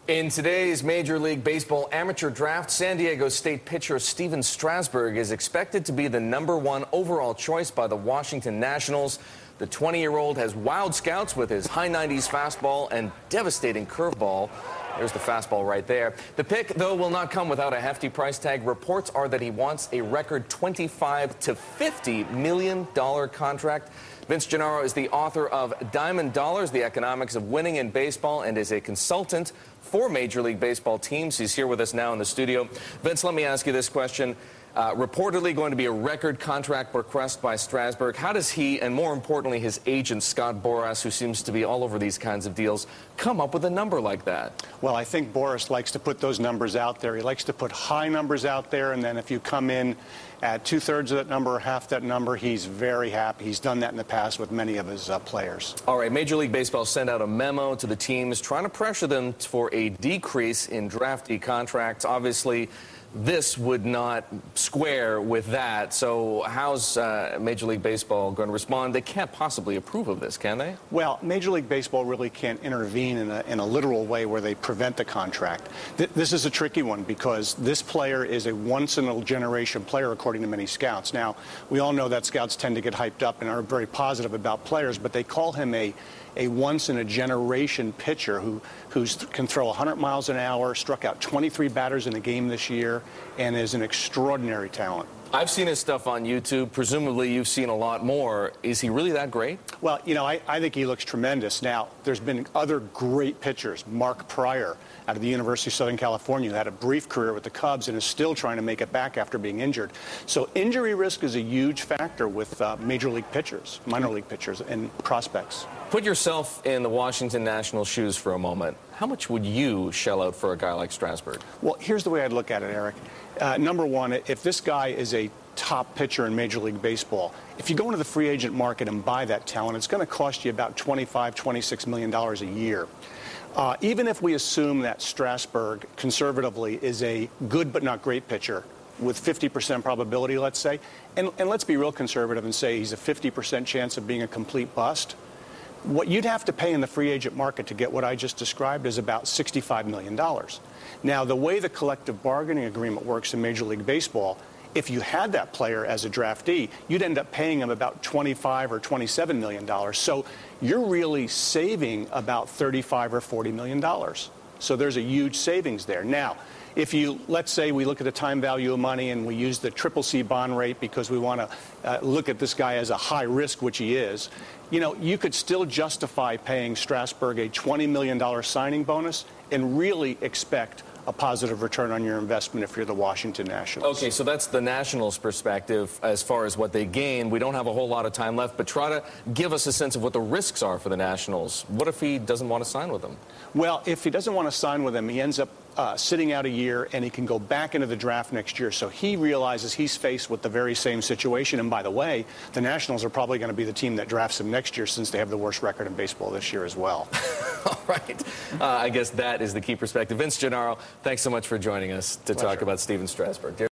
In today's Major League Baseball amateur draft, San Diego State pitcher Stephen Strasburg is expected to be the #1 overall choice by the Washington Nationals. The 20-year-old has wowed scouts with his high 90s fastball and devastating curveball. There's the fastball right there. The pick, though, will not come without a hefty price tag. Reports are that he wants a record $25 to $50 million contract. Vince Gennaro is the author of Diamond Dollars, The Economics of Winning in Baseball, and is a consultant for Major League Baseball teams. He's here with us now in the studio. Vince, let me ask you this question. Reportedly going to be a record contract request by Strasburg. How does he, and more importantly, his agent, Scott Boras, who seems to be all over these kinds of deals, come up with a number like that? Well, I think Boras likes to put those numbers out there. He likes to put high numbers out there, and then if you come in at 2/3 of that number or half that number, he's very happy. He's done that in the past with many of his players. All right, Major League Baseball sent out a memo to the teams trying to pressure them for a decrease in draftee contracts. Obviously, this would not square with that. So how's Major League Baseball going to respond? They can't possibly approve of this, can they? Well, Major League Baseball really can't intervene in a literal way where they prevent the contract. This is a tricky one because this player is a once-in-a-generation player, according to many scouts. Now, we all know that scouts tend to get hyped up and are very positive about players, but they call him a once-in-a-generation pitcher who can throw 100 miles an hour, struck out 23 batters in a game this year, and is an extraordinary talent. I've seen his stuff on YouTube. Presumably, you've seen a lot more. Is he really that great? Well, you know, I think he looks tremendous. Now, there's been other great pitchers. Mark Pryor out of the University of Southern California, who had a brief career with the Cubs and is still trying to make it back after being injured. So injury risk is a huge factor with major league pitchers, minor league pitchers, and prospects. Put yourself in the Washington Nationals' shoes for a moment. How much would you shell out for a guy like Strasburg? Well, here's the way I'd look at it, Eric. #1, if this guy is a top pitcher in Major League Baseball, if you go into the free agent market and buy that talent, it's going to cost you about $25, $26 million a year. Even if we assume that Strasburg, conservatively, is a good but not great pitcher, with 50% probability, let's say, and let's be real conservative and say he's a 50% chance of being a complete bust, what you'd have to pay in the free agent market to get what I just described is about $65 million. Now, the way the collective bargaining agreement works in Major League Baseball, if you had that player as a draftee, you'd end up paying him about $25 or $27 million. So you're really saving about $35 or $40 million. So there's a huge savings there. Now, if you, let's say we look at the time value of money and we use the CCC bond rate because we want to look at this guy as a high risk, which he is, you know, you could still justify paying Strasburg a $20 million signing bonus and really expect a positive return on your investment if you're the Washington Nationals. Okay, so that's the Nationals' perspective as far as what they gain. We don't have a whole lot of time left, but try to give us a sense of what the risks are for the Nationals. What if he doesn't want to sign with them? Well, if he doesn't want to sign with them, he ends up sitting out a year, and he can go back into the draft next year. So he realizes he's faced with the very same situation. And by the way, the Nationals are probably going to be the team that drafts him next year since they have the worst record in baseball this year as well. All right. I guess that is the key perspective. Vince Gennaro, thanks so much for joining us to talk about Stephen Strasburg.